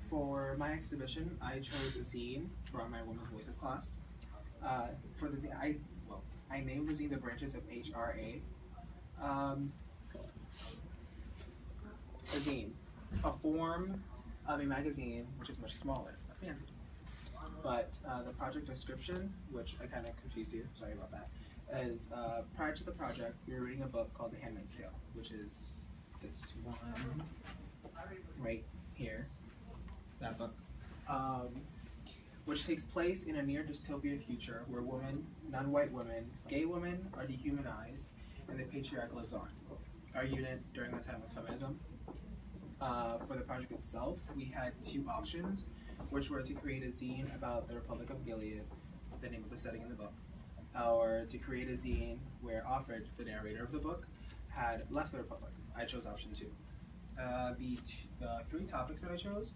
For my exhibition, I chose a zine from my Women's Voices class. For the zine, I named the zine The Branches of HRA. Um, a zine, a form of a magazine which is much smaller, a fanzine. But the project description, which I kind of confused you, sorry about that, is prior to the project, we were reading a book called The Handmaid's Tale, which is this one right here, that book, which takes place in a near dystopian future where women, non-white women, gay women are dehumanized and the patriarch lives on. Our unit during that time was feminism. For the project itself, we had two options, which were to create a zine about the Republic of Gilead, the name of the setting in the book, or to create a zine where Offred, the narrator of the book, had left the Republic. I chose option 2. The 3 topics that I chose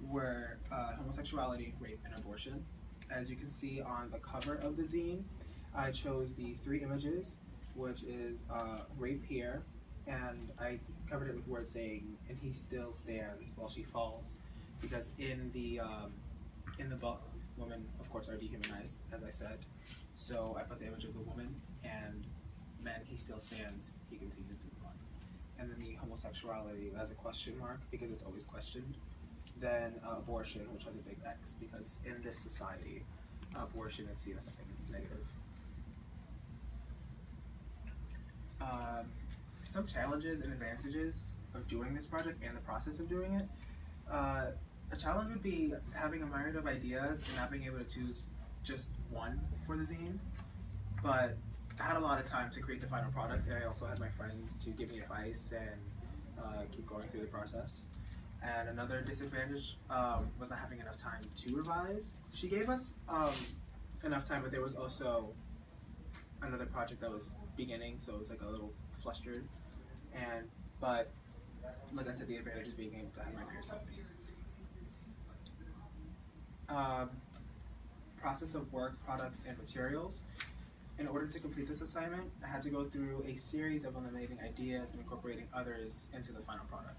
were homosexuality, rape, and abortion. As you can see on the cover of the zine, I chose the 3 images, which is rape here, and I covered it with words saying, "And he still stands while she falls," because in the book, women, of course, are dehumanized, as I said. So I put the image of the woman, and men, he still stands, he continues to move on. And then the homosexuality as a question mark, because it's always questioned. Then abortion, which has a big X, because in this society, abortion is seen as something negative. Some challenges and advantages of doing this project and the process of doing it. A challenge would be having a myriad of ideas and not being able to choose just one for the zine, but I had a lot of time to create the final product, and I also had my friends to give me advice and keep going through the process. And another disadvantage was not having enough time to revise. She gave us enough time, but there was also another project that was beginning, so it was like a little flustered. But like I said, the advantage is being able to have my peers help me. Process of work, products, and materials. In order to complete this assignment, I had to go through a series of eliminating ideas and incorporating others into the final product.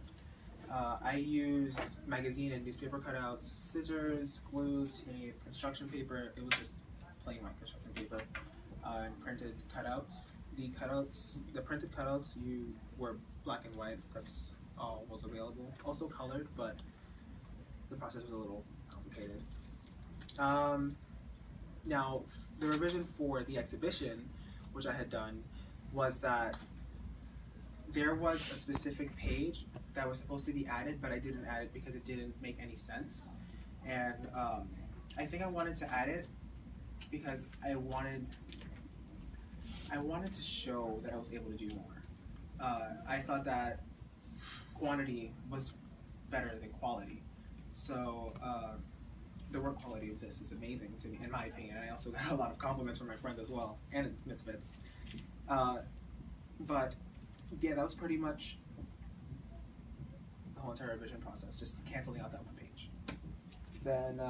I used magazine and newspaper cutouts, scissors, glue, tape, construction paper. It was just plain white construction paper, and printed cutouts. The printed cutouts, were black and white. That's all was available. Also colored, but the process was a little complicated. Now, the revision for the exhibition, which I had done, was that there was a specific page that was supposed to be added, but I didn't add it because it didn't make any sense. And I think I wanted to add it because I wanted to show that I was able to do more. I thought that quantity was better than quality. So the work quality of this is amazing to me, in my opinion. And I also got a lot of compliments from my friends as well, and Misfits. But yeah, that was pretty much the whole entire revision process, just canceling out that one page. Then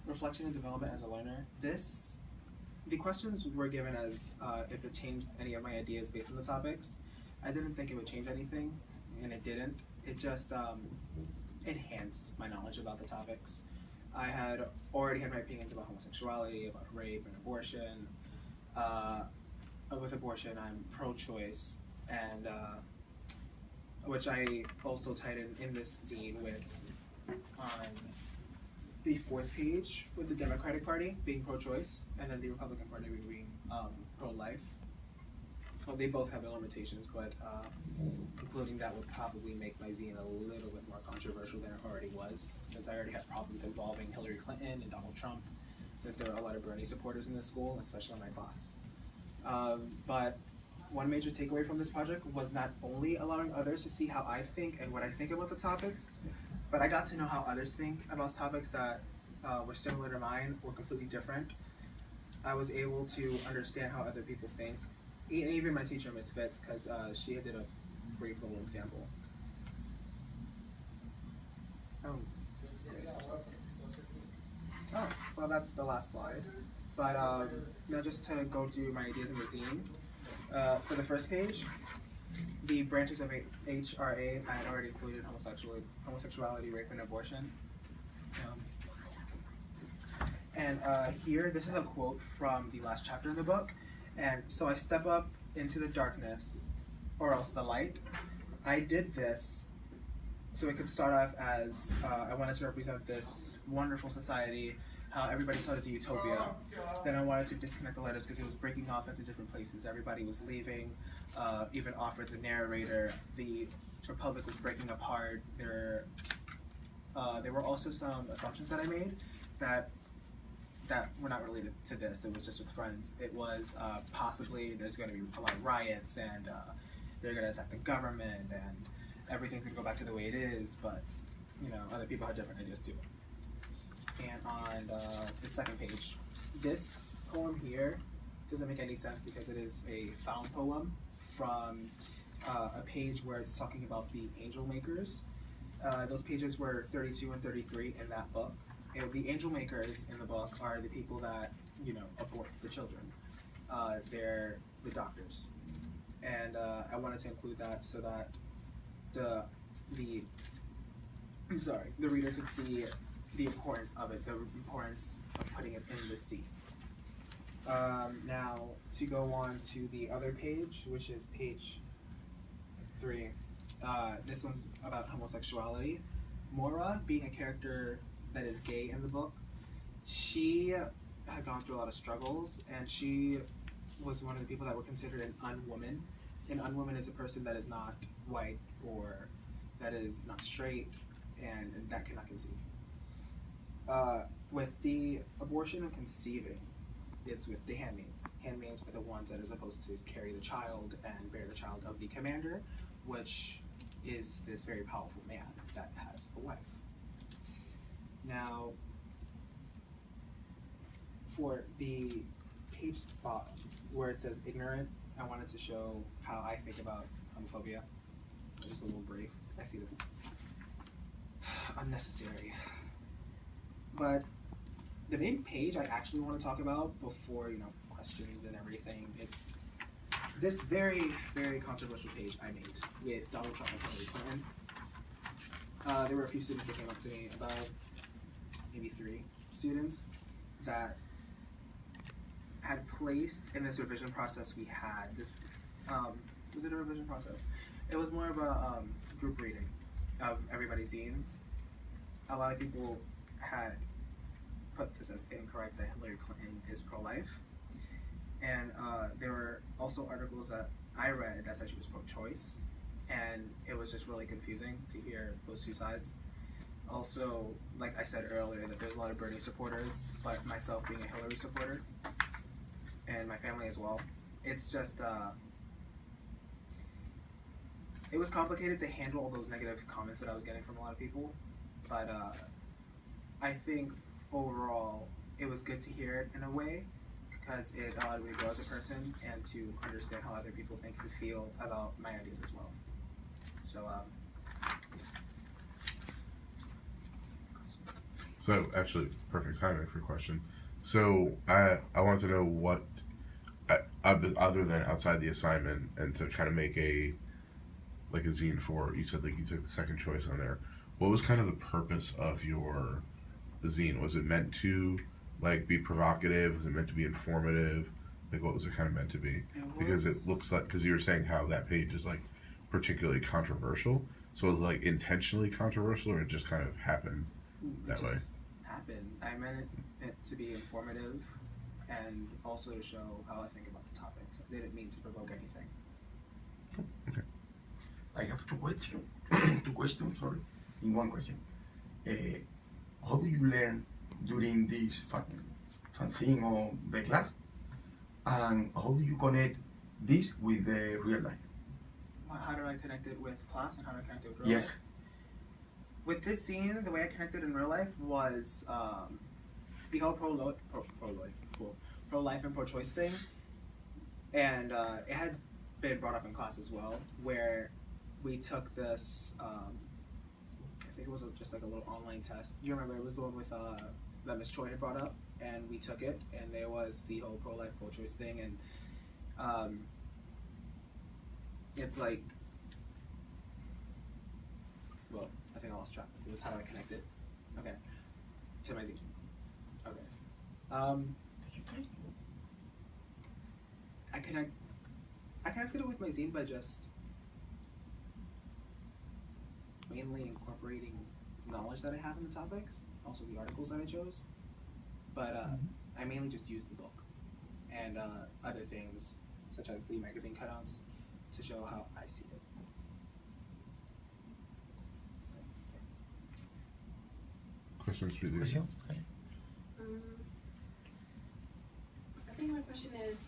reflection and development as a learner. The questions were given as if it changed any of my ideas based on the topics. I didn't think it would change anything, and it didn't. It just enhanced my knowledge about the topics. I had already had my opinions about homosexuality, about rape and abortion. With abortion, I'm pro-choice, and which I also tied in this zine with on the 4th page, with the Democratic Party being pro-choice, and then the Republican Party being pro-life. Well, they both have their limitations, but including that would probably make my zine a little bit more controversial than it already was, since I already had problems involving Hillary Clinton and Donald Trump, since there are a lot of Bernie supporters in the school, especially in my class. But one major takeaway from this project was not only allowing others to see how I think and what I think about the topics, but I got to know how others think about topics that were similar to mine or completely different. I was able to understand how other people think, even my teacher, Ms. Fitz, because she did a brief little example. Well, that's the last slide. But now just to go through my ideas in the zine. For the first page, the branches of HRA, I had already included homosexuality, rape, and abortion. And here, this is a quote from the last chapter in the book. And so I step up into the darkness, or else the light. I did this so it could start off as I wanted to represent this wonderful society, how everybody saw it as a utopia. Then I wanted to disconnect the letters because it was breaking off into different places. Everybody was leaving, even offered the narrator. The Republic was breaking apart. There were also some assumptions that I made that were not related to this. It was just with friends. It was possibly there's going to be a lot of riots and they're going to attack the government and everything's going to go back to the way it is, but you know, other people had different ideas too. And on the second page, this poem here doesn't make any sense because it is a found poem from a page where it's talking about the angel makers. Those pages were 32 and 33 in that book. The angel makers in the book are the people that, you know, abort the children. They're the doctors. And I wanted to include that so that the reader could see the importance of it, the importance of putting it in the sea. Now, to go on to the other page, which is page 3. This one's about homosexuality. Mora, being a character that is gay in the book, she had gone through a lot of struggles, and she was one of the people that were considered an unwoman. An unwoman is a person that is not white or that is not straight and that cannot conceive. With the abortion and conceiving, it's with the handmaids. Handmaids are the ones that are supposed to carry the child and bear the child of the commander, which is this very powerful man that has a wife. Now, for the page bottom, where it says ignorant, I wanted to show how I think about homophobia. Just a little brief. I see this unnecessary. But the main page I actually want to talk about before, you know, questions and everything, it's this very, very controversial page I made with Donald Trump and Hillary Clinton. There were a few students that came up to me, about maybe 3 students, that had placed in this revision process we had. This was it a revision process? It was more of a group reading of everybody's zines. A lot of people had put this as incorrect, that Hillary Clinton is pro-life. And there were also articles that I read that said she was pro-choice, and it was just really confusing to hear those two sides. Also, like I said earlier, that there's a lot of Bernie supporters, but myself being a Hillary supporter, and my family as well, it's just, it was complicated to handle all those negative comments that I was getting from a lot of people, but I think overall it was good to hear it in a way, because it allowed me to grow as a person and to understand how other people think and feel about my ideas as well. So actually, perfect timing for your question. So I want to know what, other than outside the assignment and to kind of make a zine for, you said like you took the second choice on there. What was kind of the purpose of your zine? Was it meant to like be provocative? Was it meant to be informative? Like what was it kind of meant to be? Because it looks like, because you were saying how that page is like particularly controversial. So it was like intentionally controversial, or it just kind of happened that way? Happened. I meant it to be informative and also to show how I think about the topics. I didn't mean to provoke anything. Okay. I have two questions. Sorry, in one question. How do you learn during this fanzine or the class? And how do you connect this with the real life? How do I connect it with class and how do I connect it with real Yes. life? With this scene, the way I connected in real life was the whole pro-life and pro-choice thing. And it had been brought up in class as well, where we took this, I think it was just like a little online test. You remember, it was the one with that Miss Choi had brought up, and we took it, and there was the whole pro-life, pro-choice thing, and it's like well, I think I lost track. It was how do I connect it? Okay. To my zine. Okay. I connected it with my zine by just mainly incorporating knowledge that I have in the topics, also the articles that I chose. But I mainly just used the book and other things such as the magazine cutouts to show how I see it. Questions for you? Question? I think my question is,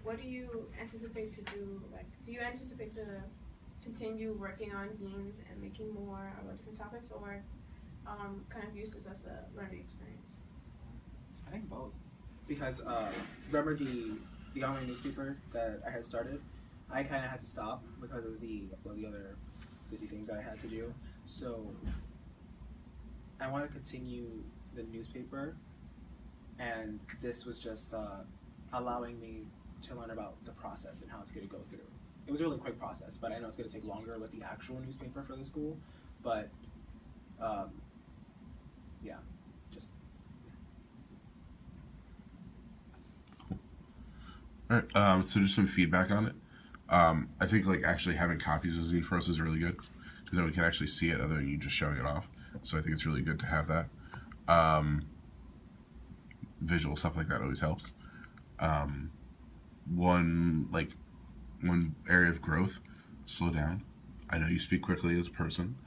what do you anticipate to do? Like, do you anticipate to continue working on zines and making more about different topics, or kind of use this as a learning experience? I think both, because remember the online newspaper that I had started, I kind of had to stop because of the other busy things that I had to do. So I want to continue the newspaper, and this was just allowing me to learn about the process and how it's going to go through. It was a really quick process, but I know it's going to take longer with the actual newspaper for the school. But yeah, just. All right. So just some feedback on it. I think like actually having copies of zine for us is really good because then we can actually see it other than you just showing it off. So I think it's really good to have that. Visual stuff like that always helps. One area of growth, slow down. I know you speak quickly as a person,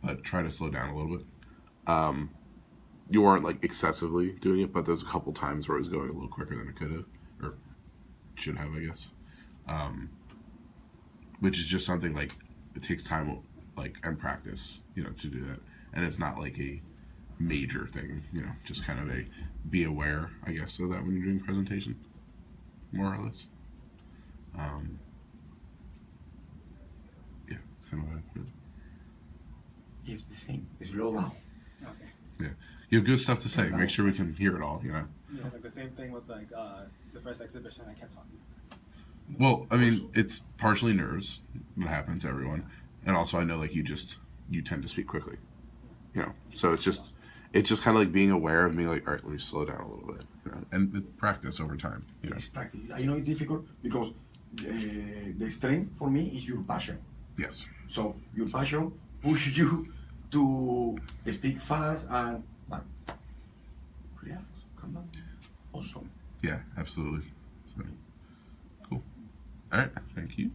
but try to slow down a little bit. You weren't like excessively doing it, but there's a couple times where it was going a little quicker than it could have, or should have, I guess. Which is just something like it takes time, like and practice, to do that, and it's not like a major thing, just kind of a be aware, I guess, of that when you're doing presentation, more or less. Yeah, it's kind of what I put. It's the same. It's low down. Okay. Yeah, you have good stuff to say. Make sure we can hear it all. Yeah, it's like the same thing with like the first exhibition. I kept talking. Well, I mean, it's partially nerves. It happens to everyone, and also I know like you tend to speak quickly. So it's just kind of like being aware of being like, all right, let me slow down a little bit, and with practice over time. It's practice. I know it's difficult because the strength for me is your passion. Yes. So your passion pushes you to speak fast and relax, calm down. Awesome. Yeah, absolutely. So, cool. All right, thank you.